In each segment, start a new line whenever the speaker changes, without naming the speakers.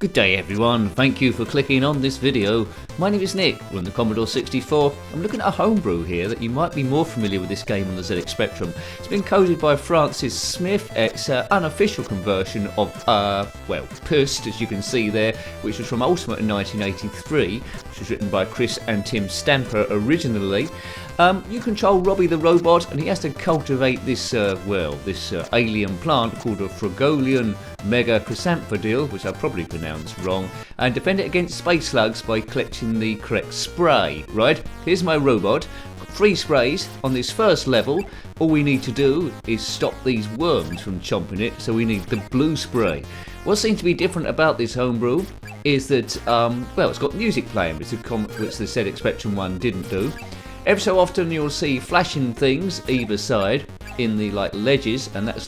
Good day everyone, thank you for clicking on this video. My name is Nick, we're on the Commodore 64. I'm looking at a homebrew here that you might be more familiar with this game on the ZX Spectrum. It's been coded by Francis Smith. It's an unofficial conversion of, Pssst, as you can see there, which was from Ultimate in 1983, which was written by Chris and Tim Stamper originally. You control Robbie the robot, and he has to cultivate this, alien plant called a Fragolian Mega Chrysanthemum, which I probably pronounced wrong, and defend it against space slugs by collecting the correct spray. Right, here's my robot. 3 sprays on this first level. All we need to do is stop these worms from chomping it, so we need the blue spray. What seems to be different about this homebrew is that, it's got music playing, which the ZX Spectrum one didn't do. Every so often you'll see flashing things either side in the ledges, and that's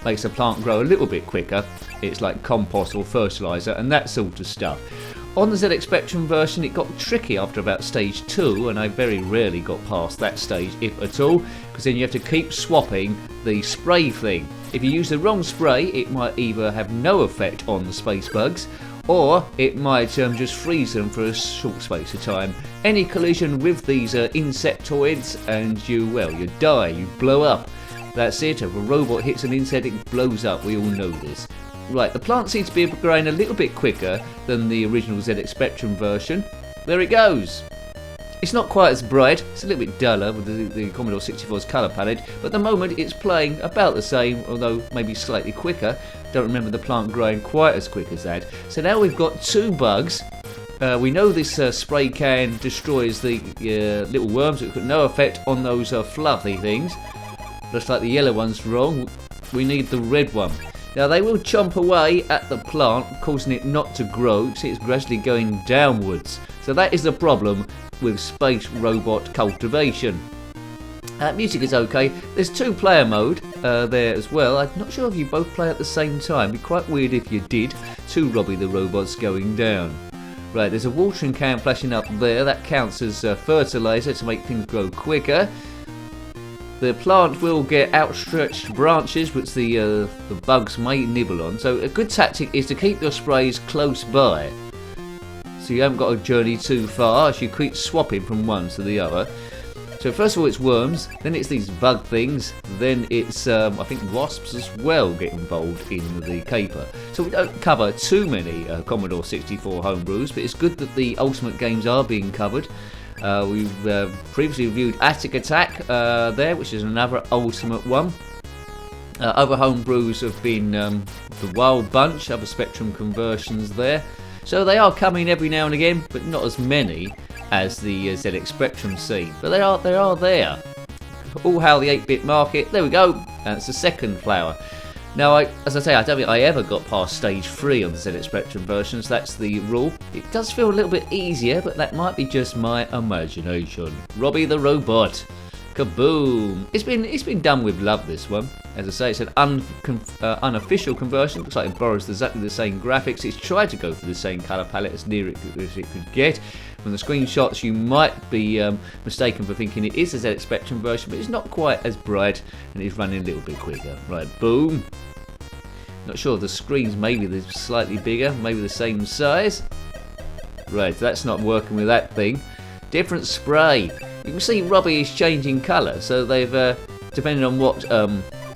makes the plant grow a little bit quicker. It's like compost or fertilizer and that sort of stuff. On the ZX Spectrum version it got tricky after about stage 2, and I very rarely got past that stage, if at all, because then you have to keep swapping the spray thing. If you use the wrong spray, it might either have no effect on the space bugs, or it might just freeze them for a short space of time. Any collision with these insectoids and you die, you blow up. That's it, if a robot hits an insect it blows up, we all know this. Right, the plant seems to be growing a little bit quicker than the original ZX Spectrum version. There it goes. It's not quite as bright, it's a little bit duller with the Commodore 64's colour palette, but at the moment it's playing about the same, although maybe slightly quicker. Don't remember the plant growing quite as quick as that. So now we've got 2 bugs. We know this spray can destroys the little worms. It's got no effect on those fluffy things. Looks like the yellow one's wrong. We need the red one. Now they will chomp away at the plant, causing it not to grow. See, it's gradually going downwards. So that is the problem with space robot cultivation. Music is okay. There's 2-player mode there as well. I'm not sure if you both play at the same time. It'd be quite weird if you did. 2 Robbie the robots going down. Right, there's a watering can flashing up there. That counts as fertilizer to make things grow quicker. The plant will get outstretched branches which the bugs may nibble on. So a good tactic is to keep your sprays close by, so you haven't got to journey too far as you keep swapping from one to the other. So first of all it's worms, then it's these bug things, then it's I think wasps as well get involved in the caper. So we don't cover too many Commodore 64 homebrews, but it's good that the Ultimate games are being covered. We've previously reviewed Attic Attack there, which is another Ultimate one. Other homebrews have been the Wild Bunch, other Spectrum conversions there. So they are coming every now and again, but not as many as the ZX Spectrum scene. But they are there. All hail the 8-bit market. There we go. That's the second flower. Now, as I say, I don't think I ever got past stage 3 on the ZX Spectrum versions. That's the rule. It does feel a little bit easier, but that might be just my imagination. Robbie the robot. Kaboom! It's been done with love, this one. As I say, it's an unofficial conversion. Looks like it borrows exactly the same graphics. It's tried to go for the same colour palette as near it as it could get. From the screenshots, you might be mistaken for thinking it is a ZX Spectrum version, but it's not quite as bright and it's running a little bit quicker. Right, boom. Not sure, the screens maybe they're slightly bigger, maybe the same size. Right, that's not working with that thing. Different spray. You can see Robbie is changing colour, so they've, depending on what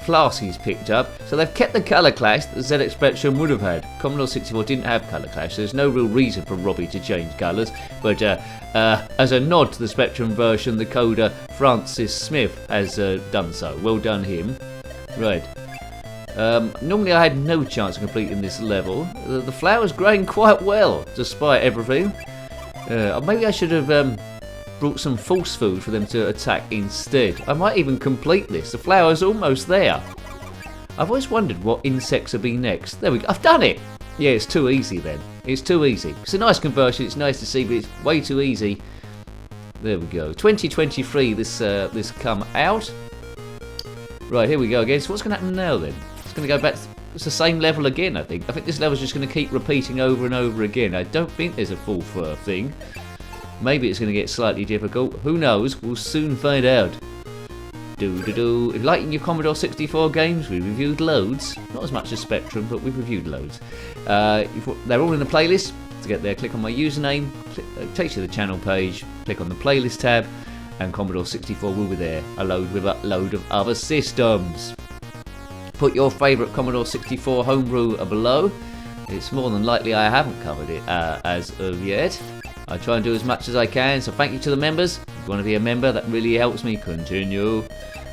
class he's picked up, so they've kept the colour clash that the ZX Spectrum would have had. Commodore 64 didn't have colour clash, so there's no real reason for Robbie to change colours, but as a nod to the Spectrum version, the coder Francis Smith has done so. Well done him. Right. Normally I had no chance of completing this level. The flower's growing quite well, despite everything. Maybe I should have brought some false food for them to attack instead. I might even complete this. The flower's almost there. I've always wondered what insects will be next. There we go. I've done it! Yeah, it's too easy then. It's too easy. It's a nice conversion. It's nice to see, but it's way too easy. There we go. 2023 this come out. Right, here we go again. So what's going to happen now then? It's going to go back. It's the same level again, I think. I think this level's just going to keep repeating over and over again. I don't think there's a full thing. Maybe it's going to get slightly difficult. Who knows? We'll soon find out. If you're liking your Commodore 64 games, we reviewed loads. Not as much as Spectrum, but we've reviewed loads. They're all in the playlist. To get there, click on my username, takes you to the channel page, click on the playlist tab, and Commodore 64 will be there, along with a load of other systems. Put your favourite Commodore 64 homebrew below. It's more than likely I haven't covered it as of yet. I try and do as much as I can, so thank you to the members. If you want to be a member, that really helps me continue.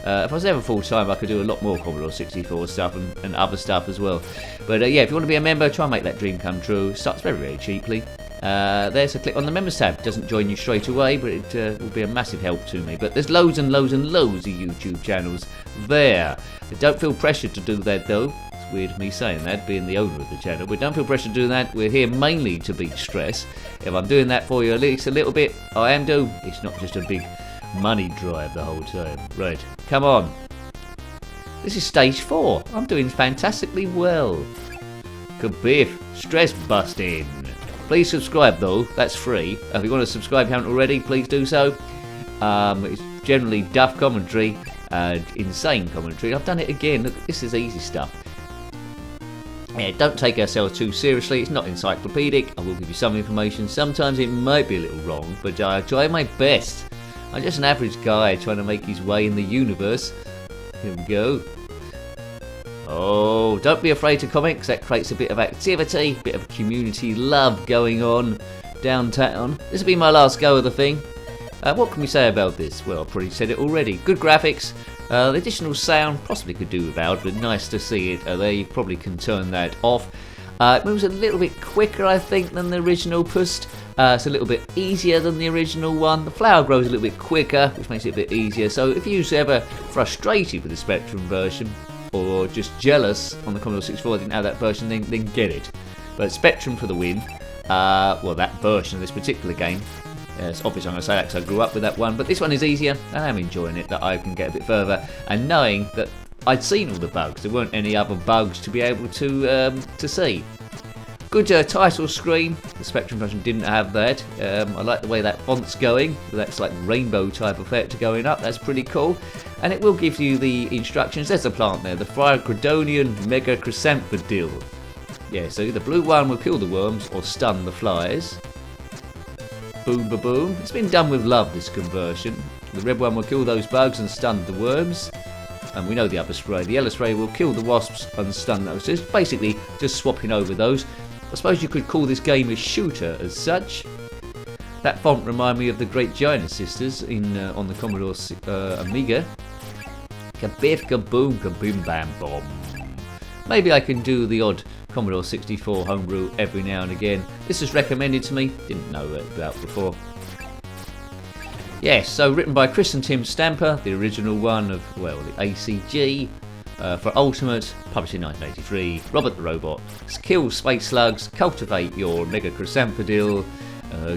If I was ever full time, I could do a lot more Commodore 64 stuff and other stuff as well. But yeah, if you want to be a member, try and make that dream come true. It starts very, very cheaply. So click on the members tab. It doesn't join you straight away, but it will be a massive help to me. But there's loads and loads and loads of YouTube channels there. Don't feel pressured to do that though. It's weird me saying that, being the owner of the channel. But don't feel pressured to do that. We're here mainly to beat stress. If I'm doing that for you at least a little bit, I am doing. It's not just a big money drive the whole time. Right, come on. This is stage 4. I'm doing fantastically well. Kabiff, stress busting. Please subscribe though, that's free. If you want to subscribe if you haven't already, please do so. It's generally duff commentary and insane commentary. I've done it again. Look, this is easy stuff. Yeah, don't take ourselves too seriously. It's not encyclopedic. I will give you some information. Sometimes it might be a little wrong, but I try my best. I'm just an average guy trying to make his way in the universe. Here we go. Oh, don't be afraid to comment, because that creates a bit of activity, a bit of community love going on downtown. This will be my last go of the thing. What can we say about this? Well, I've probably said it already. Good graphics. The additional sound, possibly could do without, but nice to see it there. You probably can turn that off. It moves a little bit quicker, I think, than the original Pssst. It's a little bit easier than the original one. The flower grows a little bit quicker, which makes it a bit easier. So if you're ever frustrated with the Spectrum version, or just jealous on the Commodore 64 didn't have that version, then get it. But Spectrum for the win. Well, that version of this particular game. It's obvious I'm going to say that because I grew up with that one, but this one is easier, and I'm enjoying it, that I can get a bit further, and knowing that I'd seen all the bugs. There weren't any other bugs to be able to see. Good title screen. The Spectrum version didn't have that. I like the way that font's going. That's like rainbow type effect going up. That's pretty cool. And it will give you the instructions. There's a plant there, the Fragradonian Mega Chrysanthemum. Yeah, so the blue one will kill the worms or stun the flies. Boom, ba boom. It's been done with love, this conversion. The red one will kill those bugs and stun the worms. And we know the other spray. The yellow spray will kill the wasps and stun those. So it's basically just swapping over those. I suppose you could call this game a shooter as such. That font reminded me of the Great Giant Sisters on the Commodore Amiga. Kabiff, kaboom, kaboom, bam, bomb. Maybe I can do the odd Commodore 64 homebrew every now and again. This is recommended to me. Didn't know about before. Yes, so written by Chris and Tim Stamper, the original one of, well, the ACG. For Ultimate, published in 1983. Robert the Robot. Kill space slugs, cultivate your Mega Chrysanthemum,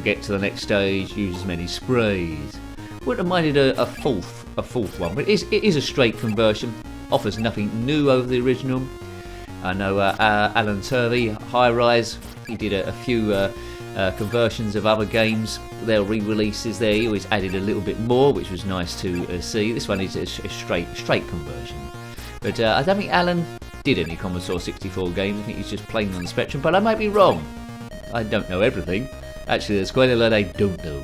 get to the next stage, use as many sprays. Wouldn't have minded a fourth one, but it is a straight conversion. Offers nothing new over the original. I know Alan Turvey, High Rise, he did a few conversions of other games. Their re-releases there, he always added a little bit more, which was nice to see. This one is a straight conversion. But I don't think Alan did any Commodore 64 games. I think he's just playing on the Spectrum, but I might be wrong. I don't know everything. Actually, there's quite a lot I don't know.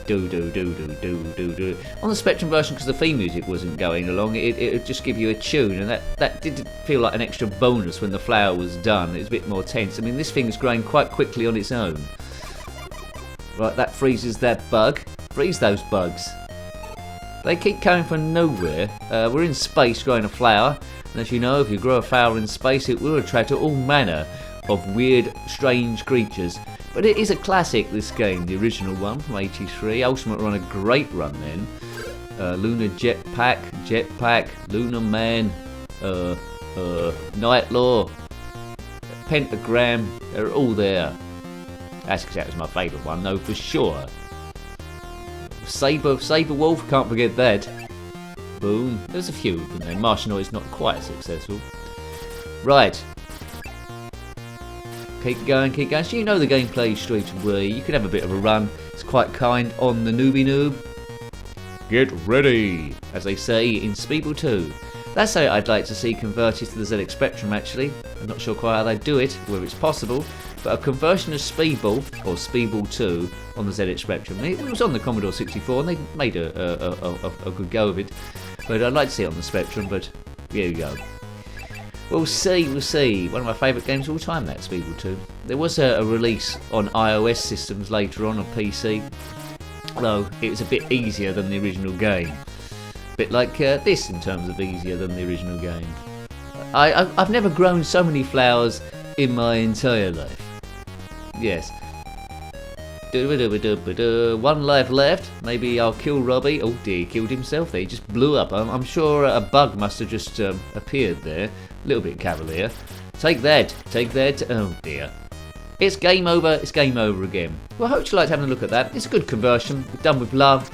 Do. On the Spectrum version, because the theme music wasn't going along, it would just give you a tune, and that did feel like an extra bonus when the flower was done. It was a bit more tense. I mean, this thing's growing quite quickly on its own. Right, that freezes that bug. Freeze those bugs. They keep coming from nowhere. We're in space growing a flower, and as you know, if you grow a flower in space, it will attract all manner of weird, strange creatures. But it is a classic, this game, the original one from '83. Ultimate were on a great run then. Lunar Jetpack, Lunar Man, Nightlaw, Pentagram, they're all there. That's because that was my favourite one, though, for sure. Saber Wolf, can't forget that. Boom. There's a few, but then Martianoid's not quite as successful. Right. Keep going. So you know the gameplay straight away. You can have a bit of a run. It's quite kind on the newbie noob. get ready, as they say in Speeble 2. That's how I'd like to see converted to the ZX Spectrum actually. I'm not sure quite how they do it, whether it's possible, but a conversion of Speeble, or Speeble 2, on the ZX Spectrum. It was on the Commodore 64 and they made a good go of it, but I'd like to see it on the Spectrum, but here you go. We'll see. One of my favourite games of all time, that Speeble 2. There was a release on iOS systems later on PC, though it was a bit easier than the original game. Bit like this in terms of easier than the original game. I've never grown so many flowers in my entire life. Yes. One life left. Maybe I'll kill Robbie. Oh dear, he killed himself there. He just blew up. I'm sure a bug must have just appeared there. A little bit cavalier. Take that. Oh dear. It's game over. It's game over again. Well, I hope you liked having a look at that. It's a good conversion. Done with love.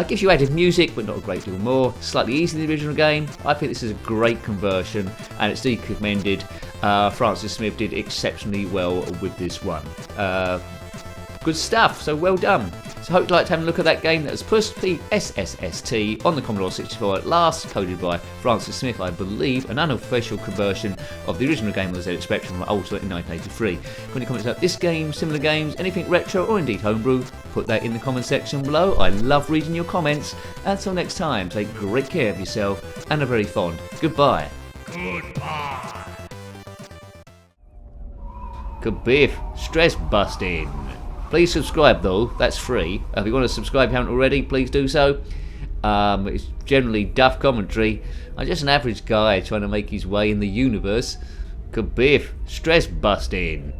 Gives you added music, but not a great deal more. Slightly easier than the original game. I think this is a great conversion, and it's to be commended. Francis Smith did exceptionally well with this one. Good stuff, so well done. So I hope you liked having a look at that game. That was Pssst, P-S-S-S-T, on the Commodore 64 at last, coded by Francis Smith, I believe, an unofficial conversion of the original game on the ZX Spectrum from Ultimate in 1983. Any comments about this game, similar games, anything retro or indeed homebrew, put that in the comment section below. I love reading your comments. Until next time, take great care of yourself and a very fond goodbye. Goodbye. Kabiff, stress busting. Please subscribe though, that's free. If you want to subscribe if you haven't already, please do so. It's generally duff commentary. I'm just an average guy trying to make his way in the universe. Kabiff, stress busting.